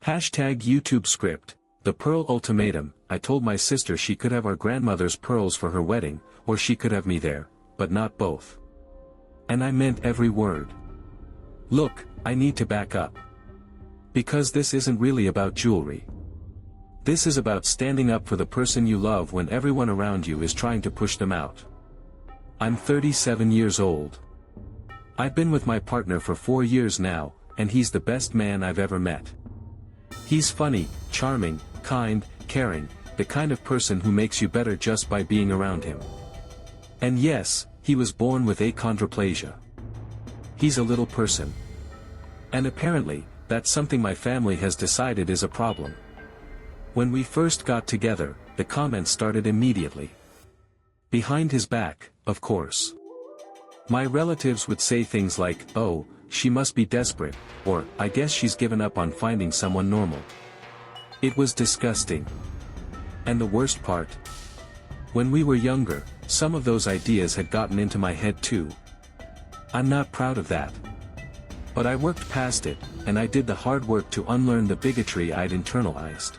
Hashtag YouTube script, the pearl ultimatum. I told my sister she could have our grandmother's pearls for her wedding, or she could have me there, but not both. And I meant every word. Look, I need to back up. Because this isn't really about jewelry. This is about standing up for the person you love when everyone around you is trying to push them out. I'm 37 years old. I've been with my partner for 4 years now, and he's the best man I've ever met. He's funny, charming, kind, caring, the kind of person who makes you better just by being around him. And yes, he was born with achondroplasia. He's a little person. And apparently, that's something my family has decided is a problem. When we first got together, the comments started immediately. Behind his back, of course. My relatives would say things like, "Oh, she must be desperate," or, "I guess she's given up on finding someone normal." It was disgusting. And the worst part? When we were younger, some of those ideas had gotten into my head too. I'm not proud of that. But I worked past it, and I did the hard work to unlearn the bigotry I'd internalized.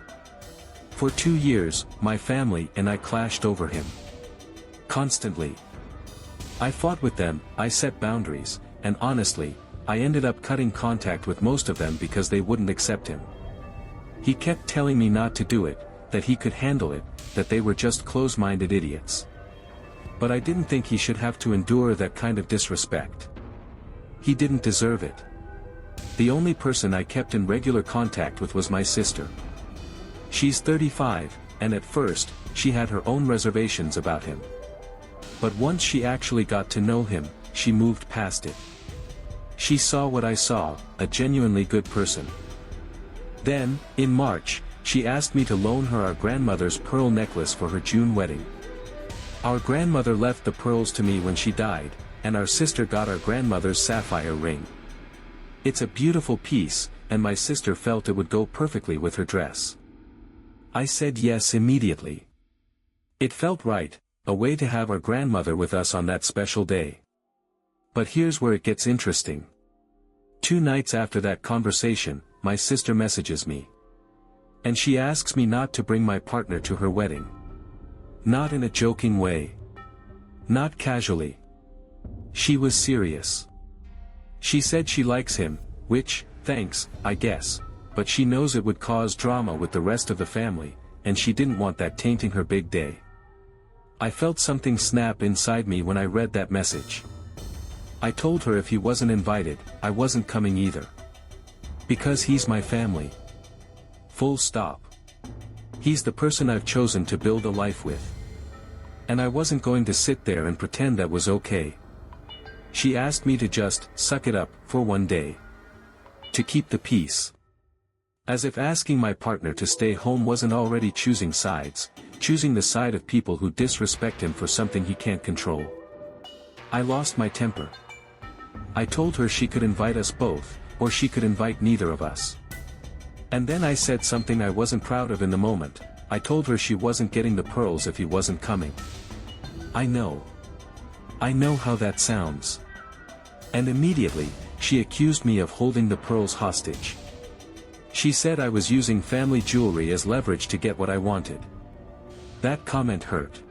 For 2 years, my family and I clashed over him. Constantly. I fought with them, I set boundaries, and honestly, I ended up cutting contact with most of them because they wouldn't accept him. He kept telling me not to do it, that he could handle it, that they were just close-minded idiots. But I didn't think he should have to endure that kind of disrespect. He didn't deserve it. The only person I kept in regular contact with was my sister. She's 35, and at first, she had her own reservations about him. But once she actually got to know him, she moved past it. She saw what I saw, a genuinely good person. Then, in March, she asked me to loan her our grandmother's pearl necklace for her June wedding. Our grandmother left the pearls to me when she died, and our sister got our grandmother's sapphire ring. It's a beautiful piece, and my sister felt it would go perfectly with her dress. I said yes immediately. It felt right, a way to have our grandmother with us on that special day. But here's where it gets interesting. 2 nights after that conversation, my sister messages me. And she asks me not to bring my partner to her wedding. Not in a joking way. Not casually. She was serious. She said she likes him, which, thanks, I guess, but she knows it would cause drama with the rest of the family, and she didn't want that tainting her big day. I felt something snap inside me when I read that message. I told her if he wasn't invited, I wasn't coming either. Because he's my family. Full stop. He's the person I've chosen to build a life with. And I wasn't going to sit there and pretend that was okay. She asked me to just suck it up for one day. To keep the peace. As if asking my partner to stay home wasn't already choosing sides, choosing the side of people who disrespect him for something he can't control. I lost my temper. I told her she could invite us both, or she could invite neither of us. And then I said something I wasn't proud of in the moment. I told her she wasn't getting the pearls if he wasn't coming. I know how that sounds. And immediately, she accused me of holding the pearls hostage. She said I was using family jewelry as leverage to get what I wanted. That comment hurt.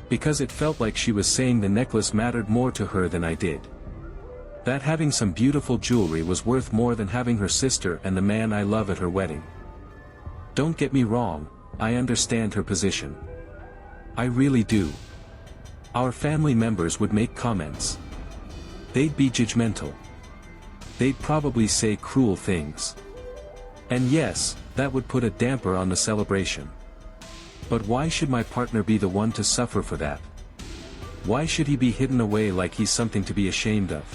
Because it felt like she was saying the necklace mattered more to her than I did. That having some beautiful jewelry was worth more than having her sister and the man I love at her wedding. Don't get me wrong, I understand her position. I really do. Our family members would make comments. They'd be judgmental. They'd probably say cruel things. And yes, that would put a damper on the celebration. But why should my partner be the one to suffer for that? Why should he be hidden away like he's something to be ashamed of?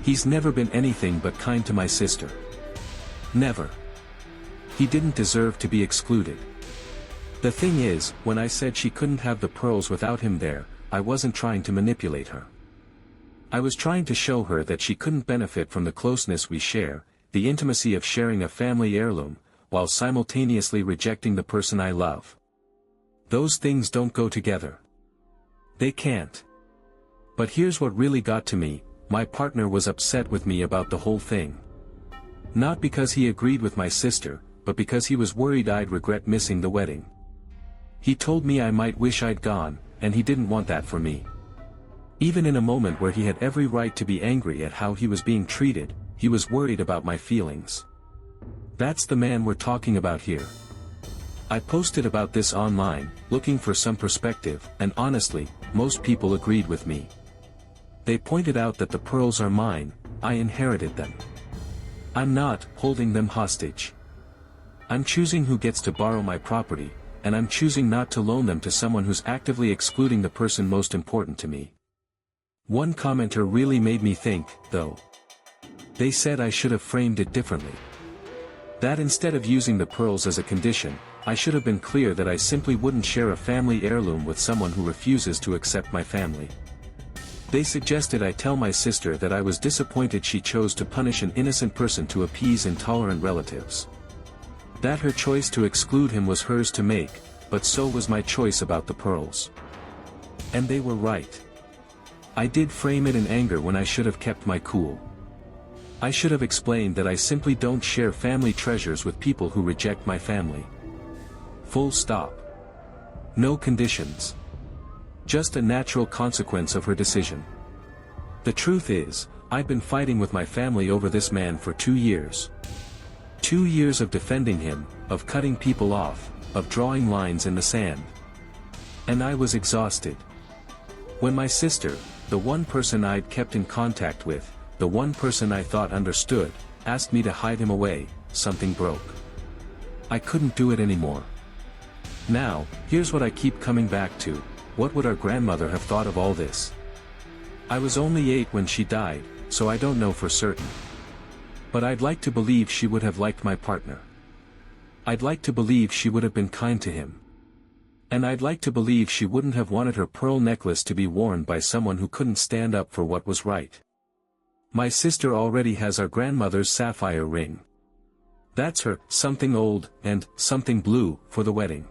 He's never been anything but kind to my sister. Never. He didn't deserve to be excluded. The thing is, when I said she couldn't have the pearls without him there, I wasn't trying to manipulate her. I was trying to show her that she couldn't benefit from the closeness we share, the intimacy of sharing a family heirloom, while simultaneously rejecting the person I love. Those things don't go together. They can't. But here's what really got to me, my partner was upset with me about the whole thing. Not because he agreed with my sister, but because he was worried I'd regret missing the wedding. He told me I might wish I'd gone, and he didn't want that for me. Even in a moment where he had every right to be angry at how he was being treated, he was worried about my feelings. That's the man we're talking about here. I posted about this online, looking for some perspective, and honestly, most people agreed with me. They pointed out that the pearls are mine, I inherited them. I'm not holding them hostage. I'm choosing who gets to borrow my property, and I'm choosing not to loan them to someone who's actively excluding the person most important to me. One commenter really made me think, though. They said I should have framed it differently. That instead of using the pearls as a condition, I should have been clear that I simply wouldn't share a family heirloom with someone who refuses to accept my family. They suggested I tell my sister that I was disappointed she chose to punish an innocent person to appease intolerant relatives. That her choice to exclude him was hers to make, but so was my choice about the pearls. And they were right. I did frame it in anger when I should have kept my cool. I should have explained that I simply don't share family treasures with people who reject my family. Full stop. No conditions. Just a natural consequence of her decision. The truth is, I've been fighting with my family over this man for 2 years. 2 years of defending him, of cutting people off, of drawing lines in the sand. And I was exhausted. When my sister, the one person I'd kept in contact with, the one person I thought understood, asked me to hide him away, something broke. I couldn't do it anymore. Now, here's what I keep coming back to: what would our grandmother have thought of all this? I was only 8 when she died, so I don't know for certain. But I'd like to believe she would have liked my partner. I'd like to believe she would have been kind to him. And I'd like to believe she wouldn't have wanted her pearl necklace to be worn by someone who couldn't stand up for what was right. My sister already has our grandmother's sapphire ring. That's her something old and something blue for the wedding.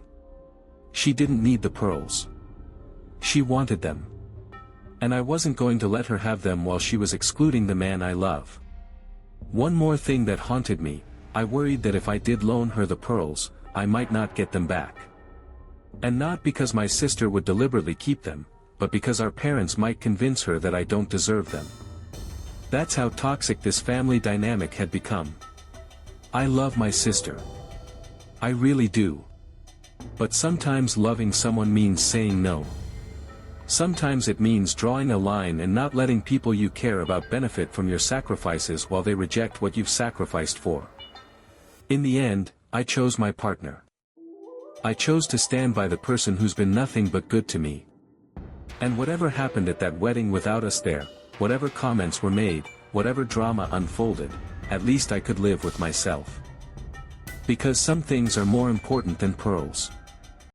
She didn't need the pearls. She wanted them. And I wasn't going to let her have them while she was excluding the man I love. One more thing that haunted me: I worried that if I did loan her the pearls, I might not get them back. And not because my sister would deliberately keep them, but because our parents might convince her that I don't deserve them. That's how toxic this family dynamic had become. I love my sister. I really do. But sometimes loving someone means saying no. Sometimes it means drawing a line and not letting people you care about benefit from your sacrifices while they reject what you've sacrificed for. In the end, I chose my partner. I chose to stand by the person who's been nothing but good to me. And whatever happened at that wedding without us there, whatever comments were made, whatever drama unfolded, at least I could live with myself. Because some things are more important than pearls.